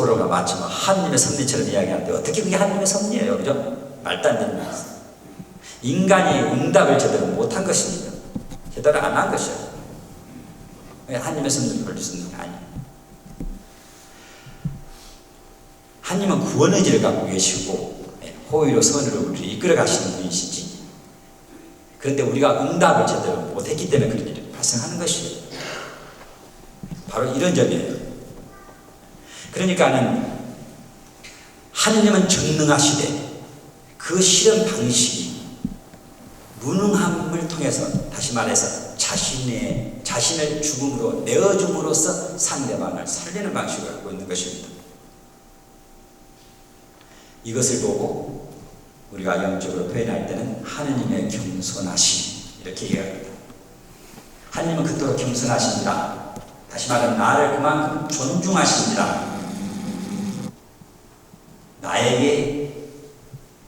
서로가 마치 하느님의 섭리처럼 이야기하는데 어떻게 그게 하느님의 섭리예요? 그죠? 말도 안 되는 말씀. 인간이 응답을 제대로 못한 것입니다. 제대로 안 한 것이에요. 하느님의 섭리를 벌릴 수 있는 게 아니에요. 하느님은 구원 의지를 갖고 계시고 호의로 선으로 우리를 이끌어 가시는 분이시지. 그런데 우리가 응답을 제대로 못했기 때문에 그런 일이 발생하는 것이에요. 바로 이런 점이에요. 그러니까는 하느님은 전능하시되 그 실현 방식이 무능함을 통해서, 다시 말해서 자신을 죽음으로 내어줌으로써 상대방을 살리는 방식을 갖고 있는 것입니다. 이것을 보고 우리가 영적으로 표현할 때는 하느님의 겸손하심 이렇게 얘기합니다. 하느님은 그토록 겸손하십니다. 다시 말하면 나를 그만큼 존중하십니다. 나에게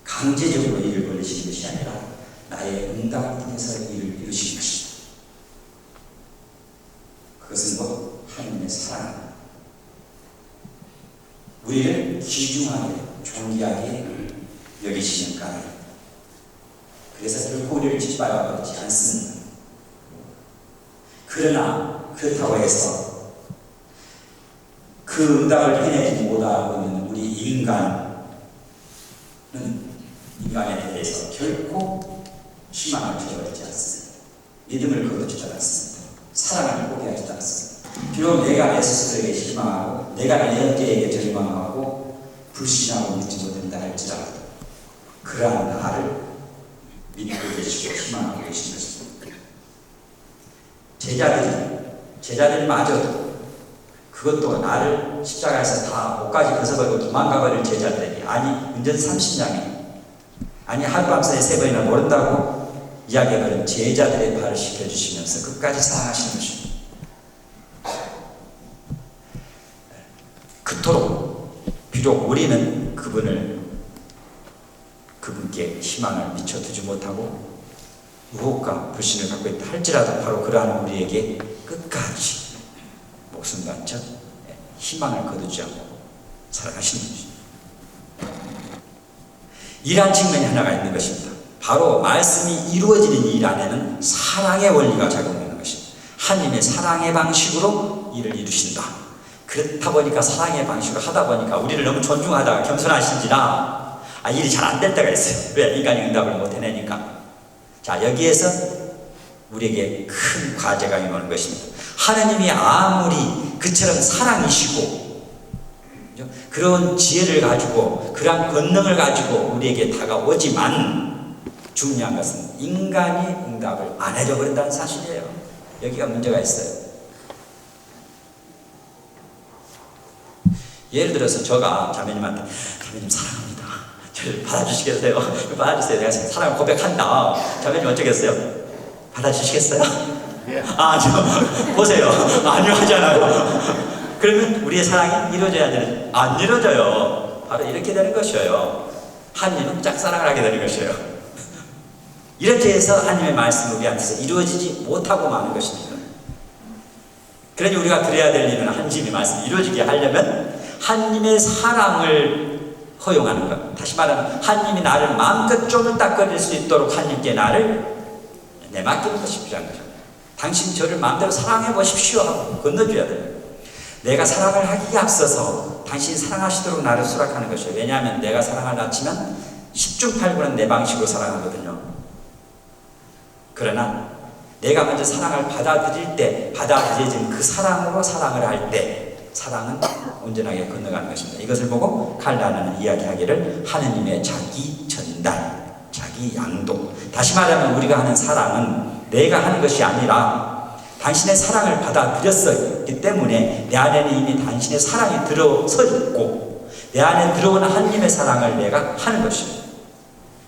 강제적으로 일을 벌리시는 것이 아니라 나의 응답을 통해서 일을 이루시는 것입니다. 그것은 뭐 하느님의 사랑, 우리를 귀중하게 존귀하게 여기시는 까닭. 그래서 결코 우리를 짓밟아버리지 않습니다. 그러나 그렇다고 해서 그 응답을 해내지 못하고 있는 우리 인간에 대해서 결코 희망을 저버리지 않습니다. 믿음을 거두지 않습니다. 사랑을 포기하지 않습니다. 비록 내가 내 스스로에게 실망하고 내가 내 형제에게 절망하고 불신하고 믿지 못한다 할지라도 그러한 나를 믿고 계시고 희망하고 계신 것입니다. 제자들이 마저도 그것도 나를 십자가에서 다 옷까지 벗어버리고 도망가버릴 제자들이, 아니 운전 30냥이 아니 하룻밤사이 3번이나 모른다고 이야기해버린 제자들의 발을 시켜주시면서 끝까지 사랑하시는 것입니다. 그토록 비록 우리는 그분께 희망을 미쳐두지 못하고 유혹과 불신을 갖고 있다 할지라도 바로 그러한 우리에게 끝까지 목숨 바쳐 희망을 거두지 않고 살아가시는 것입니다. 이러한 측면이 하나가 있는 것입니다. 바로 말씀이 이루어지는 일 안에는 사랑의 원리가 작용하는 것입니다. 하나님의 사랑의 방식으로 일을 이루신다. 그렇다 보니까 사랑의 방식으로 하다 보니까 우리를 너무 존중하다가 겸손하신지라 일이 잘 안 될 때가 있어요. 왜? 인간이 응답을 못 해내니까. 자, 여기에서 우리에게 큰 과제가 임하는 것입니다. 하나님이 아무리 그처럼 사랑이시고 그런 지혜를 가지고 그런 권능을 가지고 우리에게 다가오지만 중요한 것은 인간이 응답을 안 해줘 버린다는 사실이에요. 여기가 문제가 있어요. 예를 들어서 제가 자매님한테 자매님 사랑합니다. 저를 받아주시겠어요? 받아주세요. 내가 사랑을 고백한다. 자매님 어쩌겠어요? 받아주시겠어요? 보세요. 아니요 하잖아요. 그러면 우리의 사랑이 이루어져야 되는, 안 이루어져요. 바로 이렇게 되는 것이에요. 하나님은 짝사랑을 하게 되는 것이에요. 이렇게 해서 하나님의 말씀이 우리한테서 이루어지지 못하고 마는 것입니다. 그러니 우리가 드려야 될 일은 하나님의 말씀이 이루어지게 하려면 하나님의 사랑을 허용하는 것. 다시 말하면 하나님이 나를 마음껏 쪼물딱거릴 수 있도록 하나님께 나를 내맡기는 것이 필요한 거죠. 당신 저를 마음대로 사랑해 보십시오 하고 건너줘야 돼요. 내가 사랑을 하기에 앞서서 당신이 사랑하시도록 나를 수락하는 것이에요. 왜냐하면 내가 사랑을 낳치면 10중 8구는 내 방식으로 사랑하거든요. 그러나 내가 먼저 사랑을 받아들일 때, 받아들여진 그 사랑으로 사랑을 할 때 사랑은 온전하게 건너가는 것입니다. 이것을 보고 칼라는 이야기하기를 하느님의 자기 전달, 자기 양도. 다시 말하면 우리가 하는 사랑은 내가 하는 것이 아니라 당신의 사랑을 받아들였기 때문에 내 안에는 이미 당신의 사랑이 들어서 있고 내 안에 들어오는 하느님의 사랑을 내가 하는 것입니다.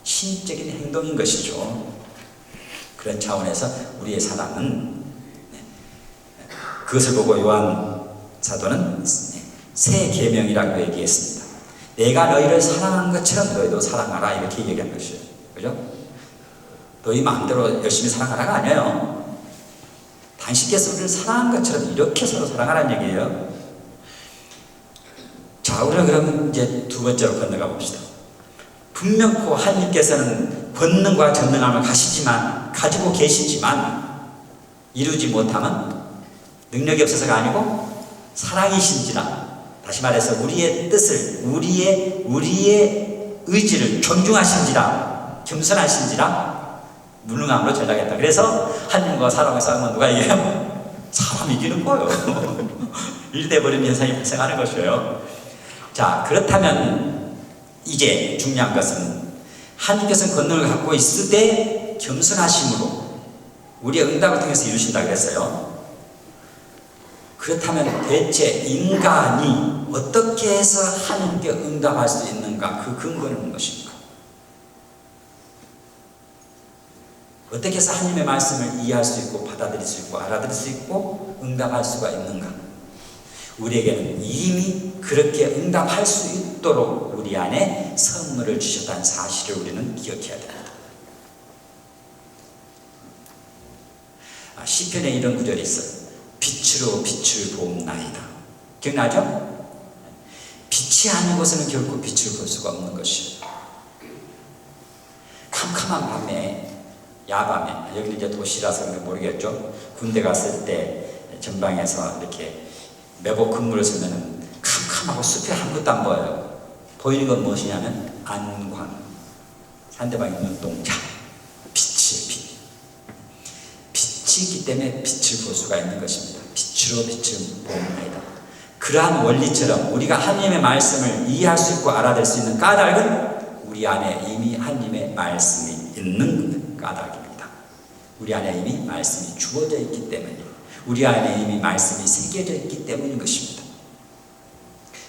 신적인 행동인 것이죠. 그런 차원에서 우리의 사랑은, 그것을 보고 요한 사도는 새 계명이라고 얘기했습니다. 내가 너희를 사랑한 것처럼 너희도 사랑하라, 이렇게 얘기한 것이에요. 그죠? 너희 마음대로 열심히 사랑하라가 아니에요. 당신께서 우리를 사랑한 것처럼 이렇게 서로 사랑하라는 얘기예요. 자, 자, 우리는 그럼 이제 두 번째로 건너가 봅시다. 분명코 하나님께서는 권능과 전능함을 가지고 계시지만 이루지 못함은 능력이 없어서가 아니고 사랑이신지라, 다시 말해서 우리의 뜻을, 우리의 의지를 존중하신지라, 겸손하신지라 무능함으로 전락했다. 그래서 하나님과 사람의 싸움은 누가 이겨요? 사람이 이기는 거예요. 이리 돼버리는 현상이 발생하는 것이에요. 자, 그렇다면 이제 중요한 것은 하나님께서는 권능을 갖고 있을 때 겸손하심으로 우리의 응답을 통해서 이루신다 그랬어요. 그렇다면 대체 인간이 어떻게 해서 하나님께 응답할 수 있는가? 그 근거는 무엇입니까? 어떻게 해서 하나님의 말씀을 이해할 수 있고 받아들일 수 있고 알아들을 수 있고 응답할 수가 있는가? 우리에게는 이미 그렇게 응답할 수 있도록 우리 안에 선물을 주셨다는 사실을 우리는 기억해야 됩니다. 시편에 이런 구절이 있어요. 빛으로 빛을 보옵나이다. 기억나죠? 빛이 아닌 곳에는 결코 빛을 볼 수가 없는 것이에요. 캄캄한 밤에, 야밤에, 여기 이제 도시라서 모르겠죠. 군대 갔을 때 전방에서 이렇게 매복 근무를 쓰면은 캄캄하고 숲에 아무것도 안 보여요. 보이는 건 무엇이냐면 안광, 상대방의 눈동자, 빛이에요. 빛이 있기 때문에 빛을 볼 수가 있는 것입니다. 빛으로 빛을 보옵나이다. 그러한 원리처럼 우리가 하나님의 말씀을 이해할 수 있고 알아들 수 있는 까닭은 우리 안에 이미 하나님의 말씀이 있는 까닭입니다. 우리 안에 이미 말씀이 주어져 있기 때문에, 우리 안에 이미 말씀이 새겨져 있기 때문인 것입니다.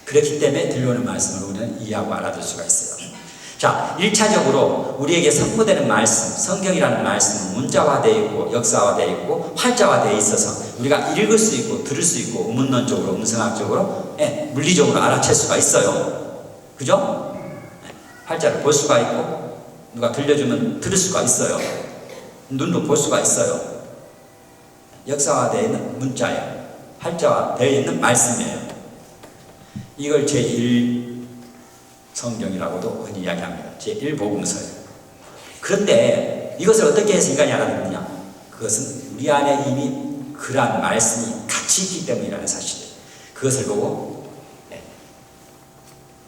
그렇기 때문에 들려오는 말씀을 우리는 이해하고 알아들 수가 있어요. 자, 1차적으로 우리에게 선포되는 말씀, 성경이라는 말씀은 문자화되어 있고 역사화되어 있고 활자화되어 있어서 우리가 읽을 수 있고 들을 수 있고 음문론적으로, 음성학적으로, 물리적으로 알아챌 수가 있어요. 그죠? 활자를 볼 수가 있고 누가 들려주면 들을 수가 있어요. 눈으로 볼 수가 있어요. 역사화되어 있는 문자예요. 활자화되어 있는 말씀이에요. 이걸 제1 성경이라고도 흔히 이야기합니다. 제1복음서예요. 그런데 이것을 어떻게 해서 인간이 알아듣느냐? 그것은 우리 안에 이미 그러한 말씀이 같이 있기 때문이라는 사실이에요. 그것을 보고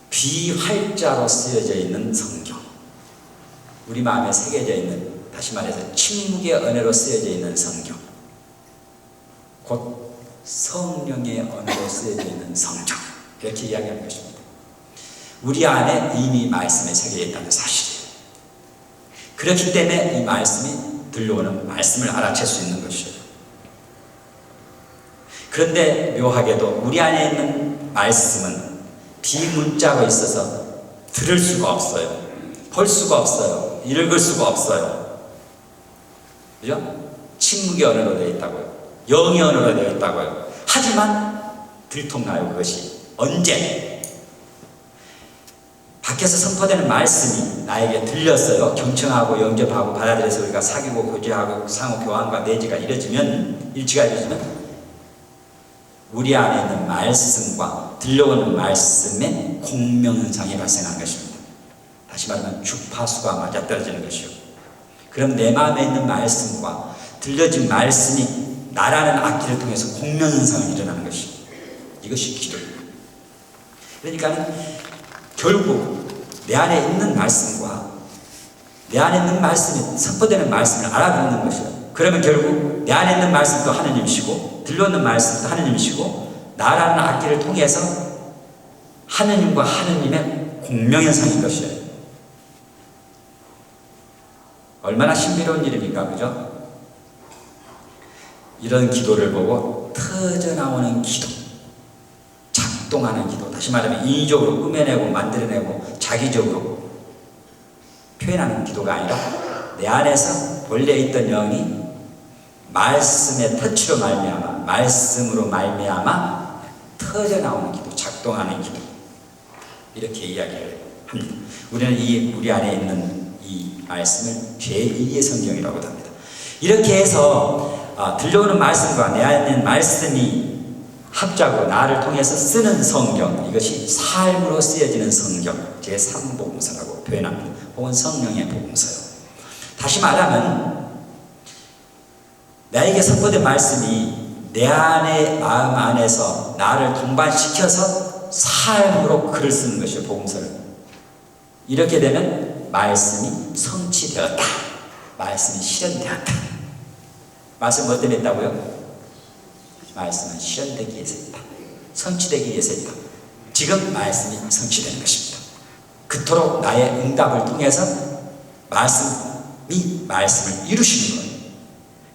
비활자로 쓰여져 있는 성경, 우리 마음에 새겨져 있는, 다시 말해서 침묵의 언어로 쓰여져 있는 성경, 곧 성령의 언어로 쓰여져 있는 성경, 이렇게 이야기하는 것입니다. 우리 안에 이미 말씀에 새겨져 있다는 사실이에요. 그렇기 때문에 이 말씀이 들려오는 말씀을 알아챌 수 있는 것이에요. 그런데 묘하게도 우리 안에 있는 말씀은 비문자가 있어서 들을 수가 없어요. 볼 수가 없어요. 읽을 수가 없어요. 그죠? 침묵의 언어로 되어 있다고요. 영의 언어로 되어 있다고요. 하지만 들통나요. 그것이 언제? 밖에서 선포되는 말씀이 나에게 들렸어요. 경청하고 영접하고 받아들여서 우리가 사귀고 교제하고 상호 교환과 내지가 이루어지면, 일치가 이루어지면 우리 안에 있는 말씀과 들려오는 말씀의 공명현상이 발생하는 것입니다. 다시 말하면 주파수가 맞아떨어지는 것이요. 그럼 내 마음에 있는 말씀과 들려진 말씀이 나라는 악기를 통해서 공명현상을 일어나는 것입니다. 이것이 기도입니다. 그러니까 결국 내 안에 있는 말씀과 내 안에 있는 말씀이 선포되는 말씀을 알아듣는 것이에요. 그러면 결국 내 안에 있는 말씀도 하느님이시고 들려오는 말씀도 하느님이시고 나라는 악기를 통해서 하느님과 하느님의 공명현상인 것이에요. 얼마나 신비로운 일입니까? 그죠? 이런 기도를 보고 터져나오는 기도, 작동하는 기도, 다시 말하면 인위적으로 꾸며내고 만들어내고 자기적으로 표현하는 기도가 아니라 내 안에서 원래 있던 영이 말씀의 터치로 말미암아, 말씀으로 말미암아 터져나오는 기도, 작동하는 기도, 이렇게 이야기를 합니다. 우리는 우리 안에 있는 이 말씀을 제2의 성경이라고 합니다. 이렇게 해서 들려오는 말씀과 내 안에 있는 말씀이 합작으로 나를 통해서 쓰는 성경, 이것이 삶으로 쓰여지는 성경, 제3복음서라고 표현합니다. 혹은 성령의 복음서요. 다시 말하면 나에게 선포된 말씀이 내 안의 마음 안에서 나를 동반시켜서 삶으로 글을 쓰는 것이요, 복음서를. 이렇게 되면 말씀이 성취되었다, 말씀이 실현되었다. 말씀 뭐 때문에 했다고요? 말씀은 실현되기 위해서 했다, 성취되기 위해서 했다. 지금 말씀이 성취되는 것입니다. 그토록 나의 응답을 통해서 말씀이 말씀을 이루시는 거예요.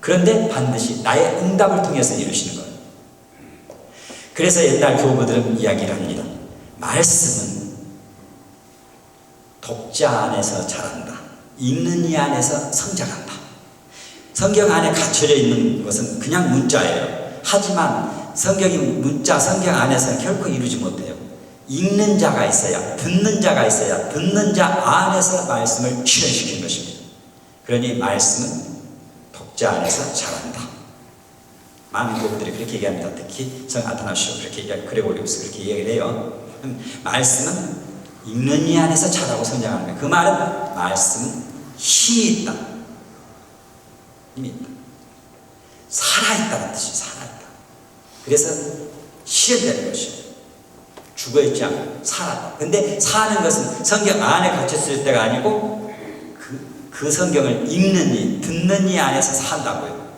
그런데 반드시 나의 응답을 통해서 이루시는 거예요. 그래서 옛날 교부들은 이야기를 합니다. 말씀은 독자 안에서 자란다, 읽는 이 안에서 성장한다. 성경 안에 갇혀져 있는 것은 그냥 문자예요. 하지만 성경이 문자, 성경 안에서는 결코 이루지 못해요. 읽는 자가 있어야, 듣는 자가 있어야, 듣는 자 안에서 말씀을 실현시키는 것입니다. 그러니 말씀은 독자 안에서 자란다. 많은 교부들이 그렇게 얘기합니다. 특히 성 아타나시오 그렇게 얘기하고 그레고리우스 그렇게 얘기를 해요. 말씀은 읽는 이 안에서 자라고 성장하는 거예요. 그 말은 말씀은 힘이 있다, 힘이 있다, 살아있다는 뜻이에요. 살아있다. 그래서 실현되는 것이에요. 죽어있지 않고 살아있다. 근데 사는 것은 성경 안에 갇혔을 때가 아니고 그 성경을 읽는 이, 듣는 이 안에서 산다고요.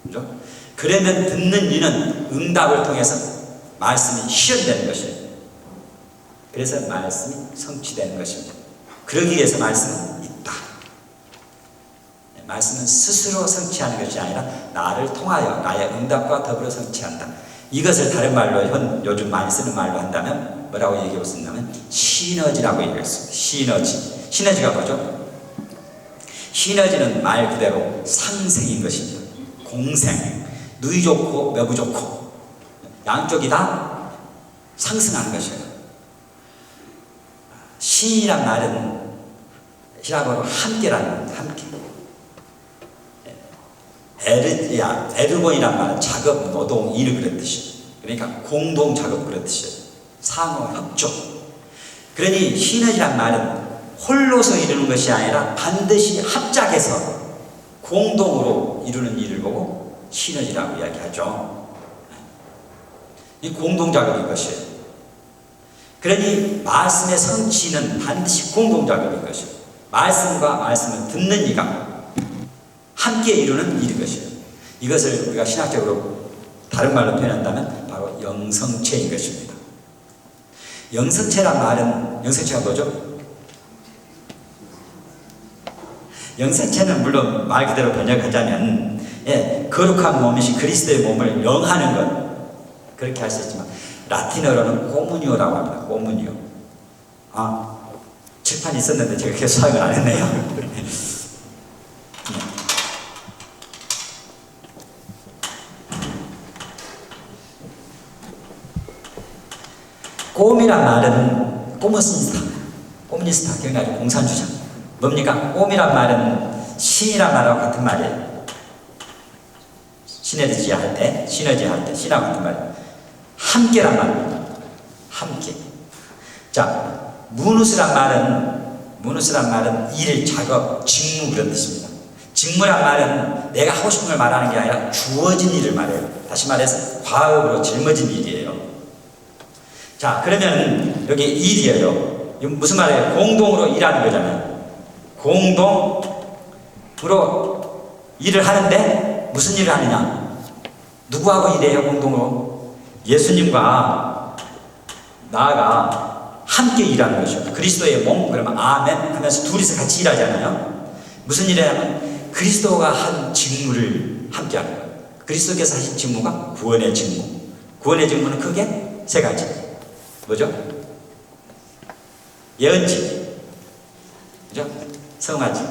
그죠? 그러면 듣는 이는 응답을 통해서 말씀이 실현되는 것이에요. 그래서 말씀이 성취되는 것입니다. 그러기 위해서 말씀은 있다. 말씀은 스스로 성취하는 것이 아니라 나를 통하여 나의 응답과 더불어 성취한다. 이것을 다른 말로 요즘 많이 쓰는 말로 한다면 뭐라고 얘기하고 쓴다면 시너지라고 얘기했습니다. 시너지. 시너지가 뭐죠? 시너지는 말 그대로 상생인 것입니다. 공생. 누이 좋고 매부 좋고 양쪽이 다 상승하는 것이에요. 시이란 말은 히라보로 함께라는 함께. 에르곤이란 말은 작업, 노동, 일을 그런 뜻이에요. 그러니까 공동 작업 그런 뜻이에요. 상호 협조. 그러니 시너지란 말은 홀로서 이루는 것이 아니라 반드시 합작해서 공동으로 이루는 일을 보고 시너지라고 이야기하죠. 이 공동 작업인 것이에요. 그러니 말씀의 성취는 반드시 공동 작업인 것이에요. 말씀과 말씀을 듣는 이가 함께 이루는 일인 것이에요. 이것을 우리가 신학적으로 다른 말로 표현한다면 바로 영성체인 것입니다. 영성체란 말은, 영성체가 뭐죠? 영성체는 물론 말 그대로 번역하자면 거룩한 몸이신 그리스도의 몸을 영하는 것, 그렇게 할 수 있지만 라틴어로는 꼬무니오라고 합니다. 꼬무니오. 칠판이 있었는데 제가 계속 사용을 안 했네요. 꼼이란 말은 꼬무니스타 기억나죠? 공산주의자. 뭡니까? 꼼이란 말은 신이란 말하고 같은 말이에요. 시너지 할 때, 신하고 같은 말이에요. 함께란 말입니다. 함께. 자, 무누스란 말은 일, 작업, 직무 그런 뜻입니다. 직무란 말은 내가 하고 싶은 걸 말하는 게 아니라 주어진 일을 말해요. 다시 말해서 과업으로 짊어진 일이에요. 자, 그러면 여기 일이에요. 이건 무슨 말이에요? 공동으로 일하는 거잖아요. 공동으로 일을 하는데 무슨 일을 하느냐? 누구하고 일해요? 공동으로? 예수님과 나가 함께 일하는 것이죠. 그리스도의 몸, 그러면 아멘 하면서 둘이서 같이 일하잖아요. 무슨 일을 하면 그리스도가 한 직무를 함께 하는 거예요. 그리스도께서 하신 직무가 구원의 직무. 구원의 직무는 크게 세 가지. 뭐죠? 예언직, 그죠? 성화직,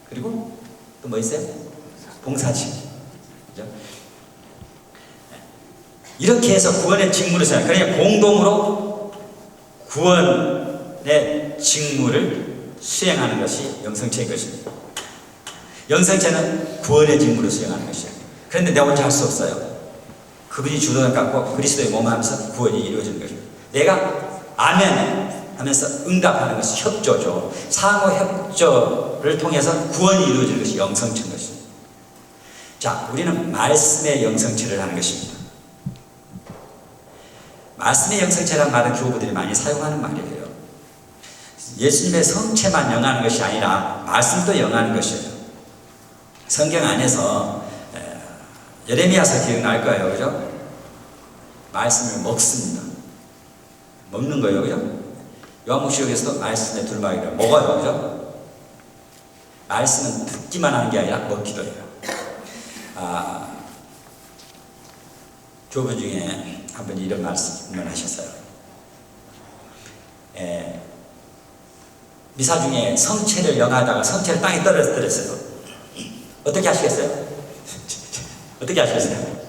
그리고 또 뭐 있어요? 봉사직, 그죠? 이렇게 해서 구원의 직무를 수행. 그러니까 공동으로 구원의 직무를 수행하는 것이 영성체인 것입니다. 영성체는 구원의 직무를 수행하는 것이에요. 그런데 내가 혼자 할 수 없어요. 그분이 주도를 갖고 그리스도의 몸 하면서 구원이 이루어지는 것입니다. 내가 아멘 하면서 응답하는 것이 협조죠. 상호 협조를 통해서 구원이 이루어지는 것이 영성체인 것입니다. 자, 우리는 말씀의 영성체를 하는 것입니다. 말씀의 영성체라는 말은 교우들이 많이 사용하는 말이에요. 예수님의 성체만 영하는 것이 아니라 말씀도 영하는 것이에요. 성경 안에서 예레미야서 기억날 거예요. 그죠? 말씀을 먹습니다. 먹는 거예요. 그죠? 요한복음에서도 말씀에 둘러싸기를 먹어요. 그죠? 말씀은 듣기만 하는 게 아니라 먹기도 해요. 교분 중에 한 분이 이런 말씀을 하셨어요. 미사 중에 성체를 영하다가 성체를 땅에 떨어뜨렸어요. 어떻게 하시겠어요? 어떻게 하시겠어요?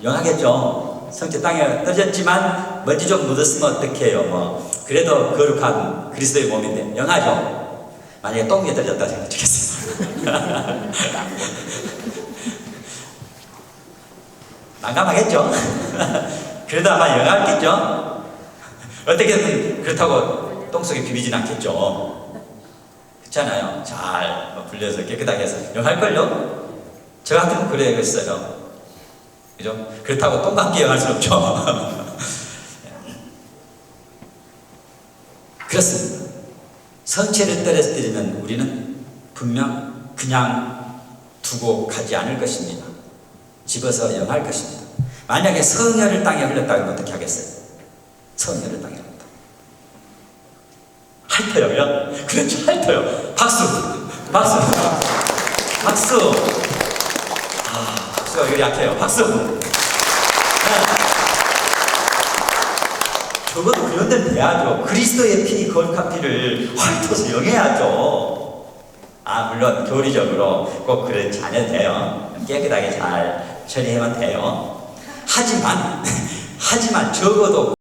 영하겠죠. 성체 땅에 떨어졌지만 먼지 좀 묻었으면 어떡해요. 뭐 그래도 거룩한 그리스도의 몸인데 영하죠. 만약에 똥에 떨어졌다 생각하겠어요. 난감하겠죠. 그래도 아마 영하겠죠. 어떻게든 그렇다고 똥속에 비비진 않겠죠. 그렇잖아요. 잘 불려서 깨끗하게 해서 영할걸요? 저 같으면 그래야겠어요. 그죠? 그렇다고 똥과 함께 영할 수는 없죠. 그렇습니다. 성체를 떨어뜨리면 우리는 분명 그냥 두고 가지 않을 것입니다. 집어서 영할 것입니다. 만약에 성혈을 땅에 흘렸다 그러면 어떻게 하겠어요? 성혈을 땅에 흘렸다. 핥어요. 그렇죠. 핥어요. 박수! 박수! 박수! 박수가 여기 약해요. 박수! 적어도 그런 데는 돼야죠. 그리스도의 피, 거룩한 피를 핥아서 영해야죠. 물론 교리적으로 꼭 그렇지 않아도 돼요. 깨끗하게 잘 처리하면 돼요. 하지만 적어도